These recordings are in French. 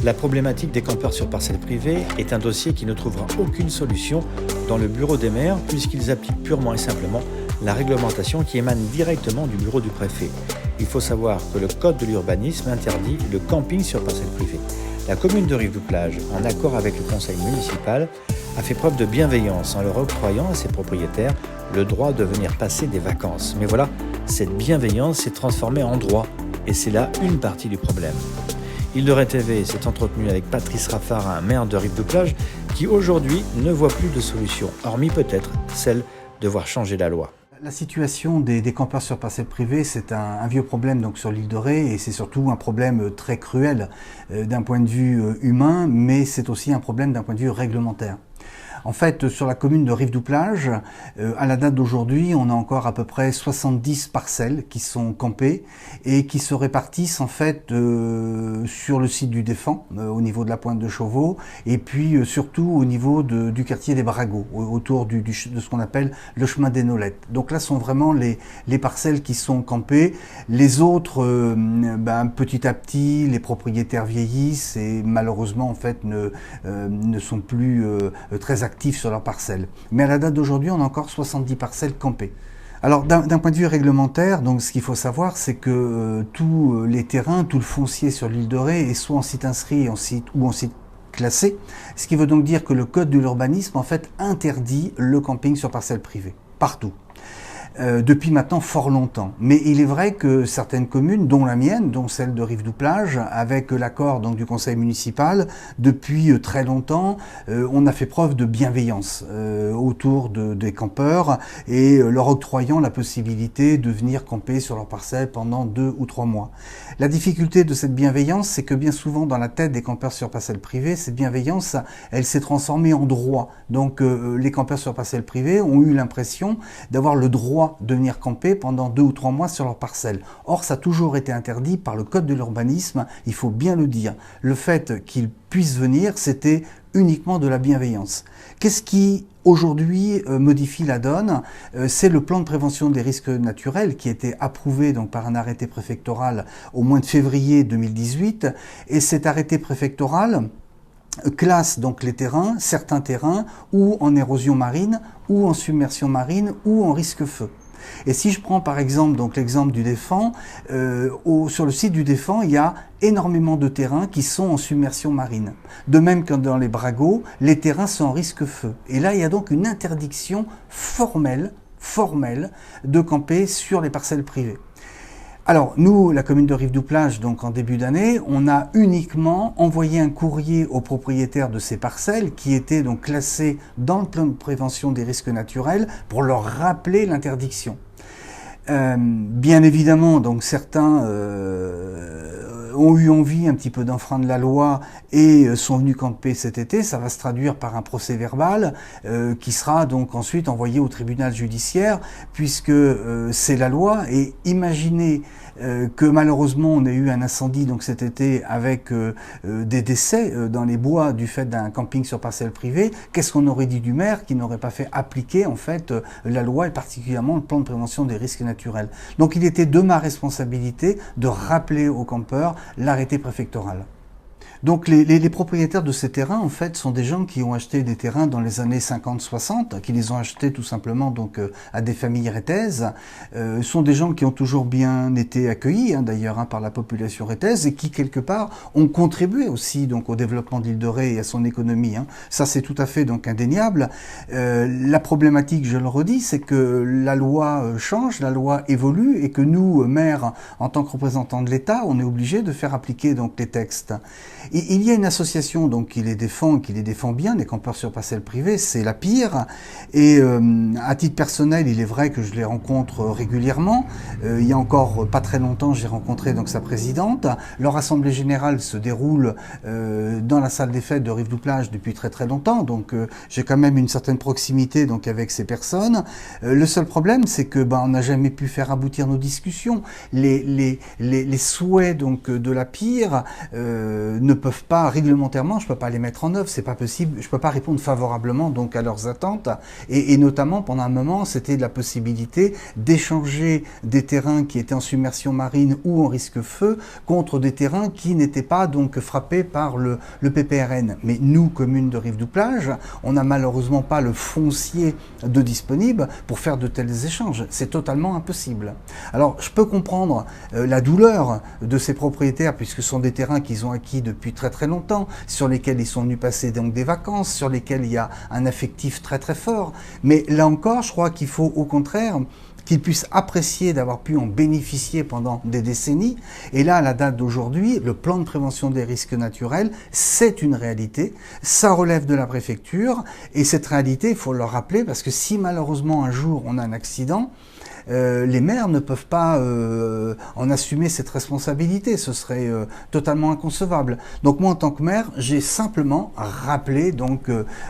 La problématique des campeurs sur parcelles privées est un dossier qui ne trouvera aucune solution dans le bureau des maires puisqu'ils appliquent purement et simplement la réglementation qui émane directement du bureau du préfet. Il faut savoir que le code de l'urbanisme interdit le camping sur parcelles privées. La commune de Rive-du-Plage, en accord avec le conseil municipal, a fait preuve de bienveillance en leur octroyant à ses propriétaires le droit de venir passer des vacances. Mais voilà, cette bienveillance s'est transformée en droit et c'est là une partie du problème. Île-de-Ré TV s'est entretenu avec Patrice Raffarin, maire de Rive-du-Plage, qui aujourd'hui ne voit plus de solution, hormis peut-être celle de voir changer la loi. La situation des campeurs sur parcelles privées, c'est un vieux problème donc sur l'Île-de-Ré et c'est surtout un problème très cruel d'un point de vue humain, mais c'est aussi un problème d'un point de vue réglementaire. En fait, sur la commune de Rive-du-Plage, à la date d'aujourd'hui, on a encore à peu près 70 parcelles qui sont campées et qui se répartissent en fait sur le site du Défend, au niveau de la Pointe de Chauveau, et puis surtout au niveau du quartier des Bragots, autour de ce qu'on appelle le chemin des Nolettes. Donc là sont vraiment les parcelles qui sont campées. Les autres, petit à petit, les propriétaires vieillissent et malheureusement en fait ne sont plus très actifs sur leurs parcelles. Mais à la date d'aujourd'hui, on a encore 70 parcelles campées. Alors d'un point de vue réglementaire, donc ce qu'il faut savoir, c'est que tous les terrains, tout le foncier sur l'Île-de-Ré est soit en site inscrit ou en site classé, ce qui veut donc dire que le code de l'urbanisme en fait interdit le camping sur parcelles privées, partout. Depuis maintenant fort longtemps. Mais il est vrai que certaines communes, dont la mienne, dont celle de Rive-du-Plage, avec l'accord donc du conseil municipal, depuis très longtemps, on a fait preuve de bienveillance autour des campeurs et leur octroyant la possibilité de venir camper sur leur parcelle pendant 2 ou 3 mois. La difficulté de cette bienveillance, c'est que bien souvent dans la tête des campeurs sur parcelles privées, cette bienveillance, elle s'est transformée en droit. Donc les campeurs sur parcelles privées ont eu l'impression d'avoir le droit de venir camper pendant 2 ou 3 mois sur leur parcelle. Or, ça a toujours été interdit par le code de l'urbanisme, il faut bien le dire. Le fait qu'ils puissent venir, c'était uniquement de la bienveillance. Qu'est-ce qui, aujourd'hui, modifie la donne? C'est le plan de prévention des risques naturels qui a été approuvé donc, par un arrêté préfectoral au mois de février 2018. Et cet arrêté préfectoral classe donc les terrains, certains terrains, ou en érosion marine, ou en submersion marine, ou en risque feu. Et si je prends par exemple donc l'exemple du Défend, sur le site du Défend, il y a énormément de terrains qui sont en submersion marine. De même que dans les Bragots, les terrains sont en risque feu. Et là, il y a donc une interdiction formelle de camper sur les parcelles privées. Alors, nous, la commune de Rive-du-Plage, donc en début d'année, on a uniquement envoyé un courrier aux propriétaires de ces parcelles qui étaient donc classés dans le plan de prévention des risques naturels pour leur rappeler l'interdiction. Bien évidemment, donc certains ont eu envie un petit peu d'enfreindre la loi et sont venus camper cet été. Ça va se traduire par un procès verbal qui sera donc ensuite envoyé au tribunal judiciaire puisque c'est la loi. Et imaginez que malheureusement on a eu un incendie donc cet été avec des décès dans les bois du fait d'un camping sur parcelle privée. Qu'est-ce qu'on aurait dit du maire qui n'aurait pas fait appliquer en fait la loi et particulièrement le plan de prévention des risques naturels. Donc il était de ma responsabilité de rappeler aux campeurs l'arrêté préfectoral. Donc les propriétaires de ces terrains, en fait, sont des gens qui ont acheté des terrains dans les années 50-60, qui les ont achetés tout simplement donc à des familles rétaises. Sont des gens qui ont toujours bien été accueillis, d'ailleurs, par la population rétaise et qui, quelque part, ont contribué aussi donc au développement de l'Île-de-Ré et à son économie. Ça, c'est tout à fait donc indéniable. La problématique, je le redis, c'est que la loi change, la loi évolue et que nous, maires, en tant que représentants de l'État, on est obligés de faire appliquer donc les textes. Il y a une association donc qui les défend bien, les campeurs sur parcelles privées, c'est la PIR. Et à titre personnel, il est vrai que je les rencontre régulièrement. Il y a encore pas très longtemps, j'ai rencontré donc sa présidente. Leur assemblée générale se déroule dans la salle des fêtes de Rive-du-Plage depuis très très longtemps. Donc j'ai quand même une certaine proximité donc avec ces personnes. Le seul problème, c'est que on n'a jamais pu faire aboutir nos discussions. Les souhaits donc de la PIR ne peuvent pas, réglementairement, je peux pas les mettre en œuvre, c'est pas possible, je peux pas répondre favorablement donc à leurs attentes, et notamment pendant un moment, c'était la possibilité d'échanger des terrains qui étaient en submersion marine ou en risque feu contre des terrains qui n'étaient pas donc frappés par le PPRN. Mais nous, commune de Rive-du-Plage, on n'a malheureusement pas le foncier de disponible pour faire de tels échanges. C'est totalement impossible. Alors, je peux comprendre la douleur de ces propriétaires, puisque ce sont des terrains qu'ils ont acquis depuis très très longtemps, sur lesquels ils sont venus passer donc des vacances, sur lesquels il y a un affectif très très fort. Mais là encore, je crois qu'il faut au contraire qu'ils puissent apprécier d'avoir pu en bénéficier pendant des décennies. Et là, à la date d'aujourd'hui, le plan de prévention des risques naturels, c'est une réalité. Ça relève de la préfecture. Et cette réalité, il faut le rappeler, parce que si malheureusement un jour on a un accident, les maires ne peuvent pas en assumer cette responsabilité, ce serait totalement inconcevable. Donc moi en tant que maire, j'ai simplement rappelé donc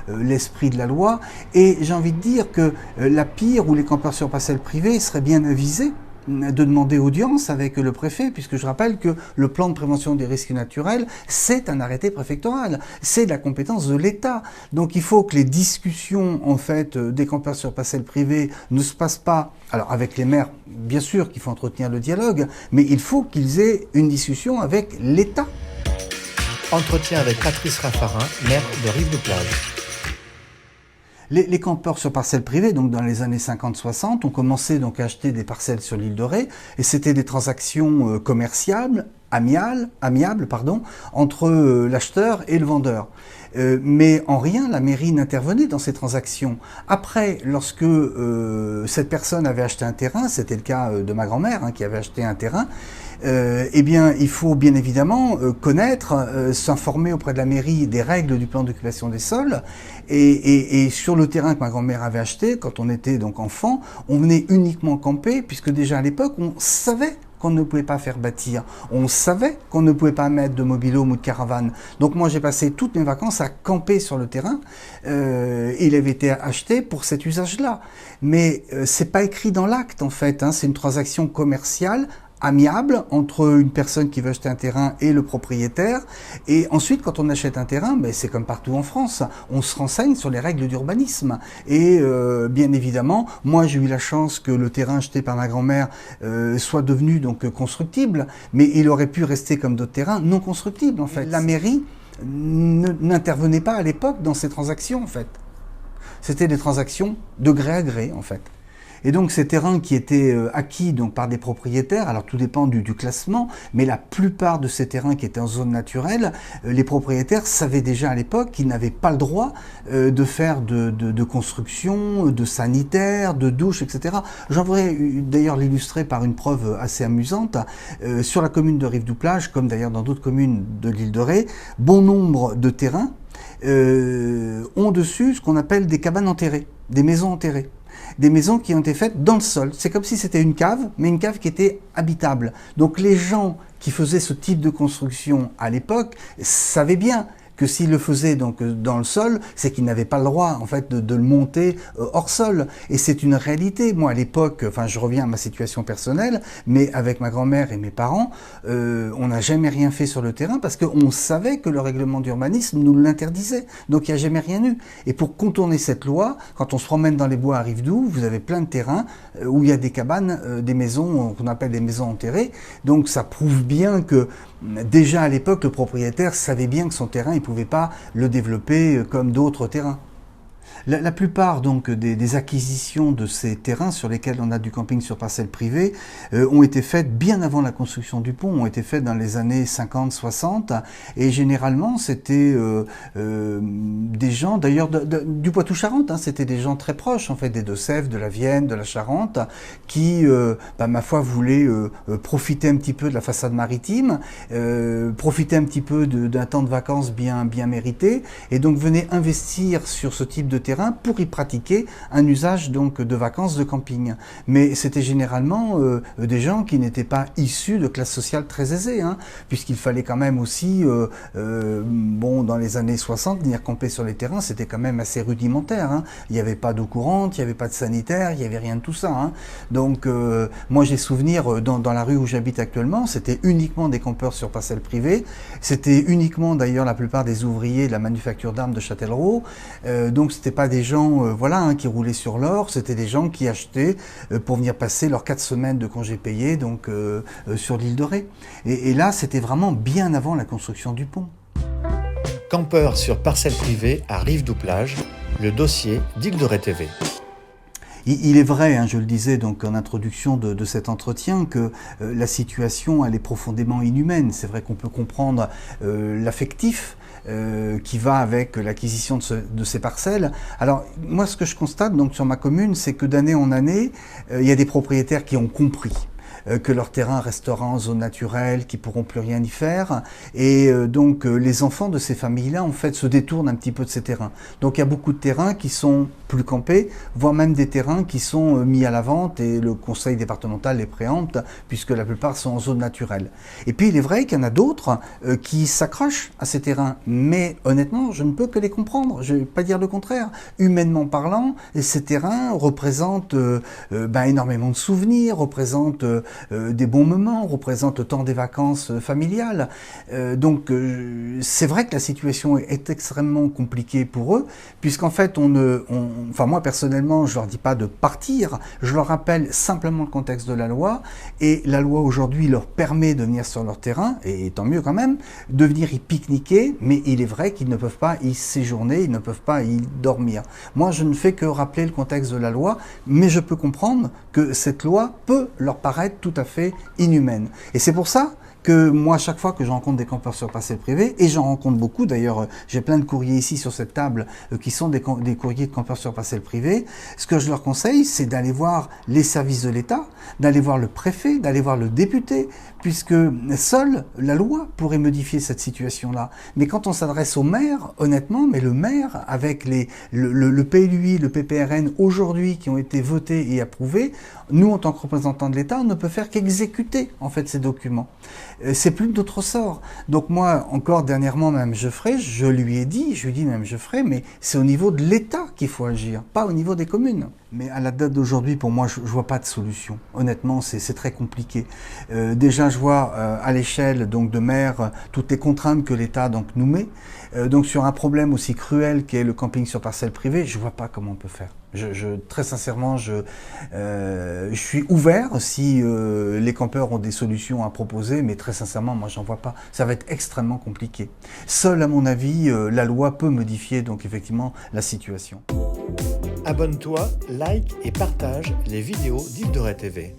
l'esprit de la loi, et j'ai envie de dire que la PIR ou les campeurs sur parcelles privées seraient bien avisés de demander audience avec le préfet, puisque je rappelle que le plan de prévention des risques naturels, c'est un arrêté préfectoral, c'est de la compétence de l'État. Donc il faut que les discussions en fait des campeurs sur parcelles privées ne se passent pas, alors avec les maires, bien sûr qu'il faut entretenir le dialogue, mais il faut qu'ils aient une discussion avec l'État. Entretien avec Patrice Raffarin, maire de Rive-du-Plage. Les campeurs sur parcelles privées, donc dans les années 50-60, ont commencé donc à acheter des parcelles sur l'île de Ré, et c'était des transactions commerciales, amiables, entre l'acheteur et le vendeur. Mais en rien, la mairie n'intervenait dans ces transactions. Après, lorsque cette personne avait acheté un terrain, c'était le cas de ma grand-mère qui avait acheté un terrain, eh bien, il faut bien évidemment connaître, s'informer auprès de la mairie des règles du plan d'occupation des sols. Et sur le terrain que ma grand-mère avait acheté, quand on était donc enfant, on venait uniquement camper, puisque déjà à l'époque, on savait qu'on ne pouvait pas faire bâtir. On savait qu'on ne pouvait pas mettre de mobil-home ou de caravane. Donc moi, j'ai passé toutes mes vacances à camper sur le terrain. Il avait été acheté pour cet usage-là. Mais c'est pas écrit dans l'acte, en fait. C'est une transaction commerciale amiable entre une personne qui veut acheter un terrain et le propriétaire. Et ensuite, quand on achète un terrain, c'est comme partout en France, on se renseigne sur les règles d'urbanisme. Et bien évidemment, moi j'ai eu la chance que le terrain acheté par ma grand-mère soit devenu donc constructible, mais il aurait pu rester comme d'autres terrains non constructibles en fait. La mairie n'intervenait pas à l'époque dans ces transactions en fait. C'était des transactions de gré à gré en fait. Et donc ces terrains qui étaient acquis donc par des propriétaires, alors tout dépend du classement, mais la plupart de ces terrains qui étaient en zone naturelle, les propriétaires savaient déjà à l'époque qu'ils n'avaient pas le droit de faire de construction, de sanitaire, de douche, etc. J'en voudrais d'ailleurs l'illustrer par une preuve assez amusante. Sur la commune de Rive-du-Plage, comme d'ailleurs dans d'autres communes de l'île de Ré, bon nombre de terrains ont dessus ce qu'on appelle des cabanes enterrées, des maisons enterrées. Des maisons qui ont été faites dans le sol. C'est comme si c'était une cave, mais une cave qui était habitable. Donc les gens qui faisaient ce type de construction à l'époque savaient bien que s'ils le faisaient donc dans le sol, c'est qu'ils n'avaient pas le droit en fait de le monter hors sol. Et c'est une réalité. Moi à l'époque, enfin je reviens à ma situation personnelle, mais avec ma grand-mère et mes parents, on n'a jamais rien fait sur le terrain parce qu'on savait que le règlement d'urbanisme nous l'interdisait. Donc il n'y a jamais rien eu. Et pour contourner cette loi, quand on se promène dans les bois à Rivedoux, vous avez plein de terrains où il y a des cabanes, des maisons qu'on appelle des maisons enterrées. Donc ça prouve bien que déjà à l'époque, le propriétaire savait bien que son terrain, il ne pouvait pas le développer comme d'autres terrains. La plupart donc des acquisitions de ces terrains sur lesquels on a du camping sur parcelles privées ont été faites bien avant la construction du pont, ont été faites dans les années 50-60 et généralement c'était des gens d'ailleurs du Poitou-Charentes, c'était des gens très proches en fait des Deux-Sèvres, de la Vienne, de la Charente qui ma foi voulaient profiter un petit peu de la façade maritime, profiter un petit peu d'un temps de vacances bien mérité et donc venaient investir sur ce type de terrain pour y pratiquer un usage donc de vacances de camping. Mais c'était généralement des gens qui n'étaient pas issus de classes sociales très aisées, hein, puisqu'il fallait quand même aussi, dans les années 60, venir camper sur les terrains, c'était quand même assez rudimentaire. Hein. Il n'y avait pas d'eau courante, il n'y avait pas de sanitaire, il n'y avait rien de tout ça. Hein. Donc moi j'ai souvenir dans la rue où j'habite actuellement, c'était uniquement des campeurs sur parcelles privées, c'était uniquement d'ailleurs la plupart des ouvriers de la manufacture d'armes de Châtellerault, donc c'était pas des gens qui roulaient sur l'or, c'était des gens qui achetaient pour venir passer leurs 4 semaines de congés payés donc sur l'île de Ré. Et là c'était vraiment bien avant la construction du pont. Campeurs sur parcelles privées à Rive-du-Plage, le dossier d'Île de Ré TV. Il est vrai, hein, je le disais donc en introduction de cet entretien, que la situation elle est profondément inhumaine. C'est vrai qu'on peut comprendre l'affectif qui va avec l'acquisition de ces parcelles. Alors moi ce que je constate donc sur ma commune, c'est que d'année en année, il y a des propriétaires qui ont compris que leur terrain restera en zone naturelle, qui pourront plus rien y faire, et donc les enfants de ces familles-là en fait se détournent un petit peu de ces terrains. Donc il y a beaucoup de terrains qui sont plus campés, voire même des terrains qui sont mis à la vente et le conseil départemental les préempte puisque la plupart sont en zone naturelle. Et puis il est vrai qu'il y en a d'autres qui s'accrochent à ces terrains, mais honnêtement je ne peux que les comprendre, je ne vais pas dire le contraire. Humainement parlant, ces terrains représentent énormément de souvenirs, représentent des bons moments, représente le temps des vacances familiales. Donc c'est vrai que la situation est extrêmement compliquée pour eux, puisqu'en fait moi personnellement je leur dis pas de partir, je leur rappelle simplement le contexte de la loi, et la loi aujourd'hui leur permet de venir sur leur terrain, et tant mieux quand même, de venir y pique-niquer, mais il est vrai qu'ils ne peuvent pas y séjourner, ils ne peuvent pas y dormir. Moi je ne fais que rappeler le contexte de la loi, mais je peux comprendre que cette loi peut leur paraître tout à fait inhumaine. Et c'est pour ça que moi, chaque fois que je rencontre des campeurs sur parcelles privées, et j'en rencontre beaucoup, d'ailleurs j'ai plein de courriers ici sur cette table qui sont des courriers de campeurs sur parcelles privées, ce que je leur conseille, c'est d'aller voir les services de l'État, d'aller voir le préfet, d'aller voir le député, puisque seule la loi pourrait modifier cette situation-là. Mais quand on s'adresse au maire, honnêtement, mais le maire, avec le PLUI, le PPRN aujourd'hui qui ont été votés et approuvés, nous en tant que représentants de l'État, on ne peut faire qu'exécuter en fait ces documents. C'est plus de notre ressort. Donc moi, encore dernièrement, même Geoffrey, je lui ai dit même Geoffrey, mais c'est au niveau de l'État qu'il faut agir, pas au niveau des communes. Mais à la date d'aujourd'hui, pour moi, je vois pas de solution. Honnêtement, c'est très compliqué. Déjà, je vois à l'échelle donc de maire toutes les contraintes que l'État donc nous met. Donc sur un problème aussi cruel qu'est le camping sur parcelle privée, je vois pas comment on peut faire. Très sincèrement, je suis ouvert si les campeurs ont des solutions à proposer, mais très sincèrement, moi j'en vois pas. Ça va être extrêmement compliqué. Seule, à mon avis, la loi peut modifier donc effectivement la situation. Abonne-toi, like et partage les vidéos d'Île de Ré TV.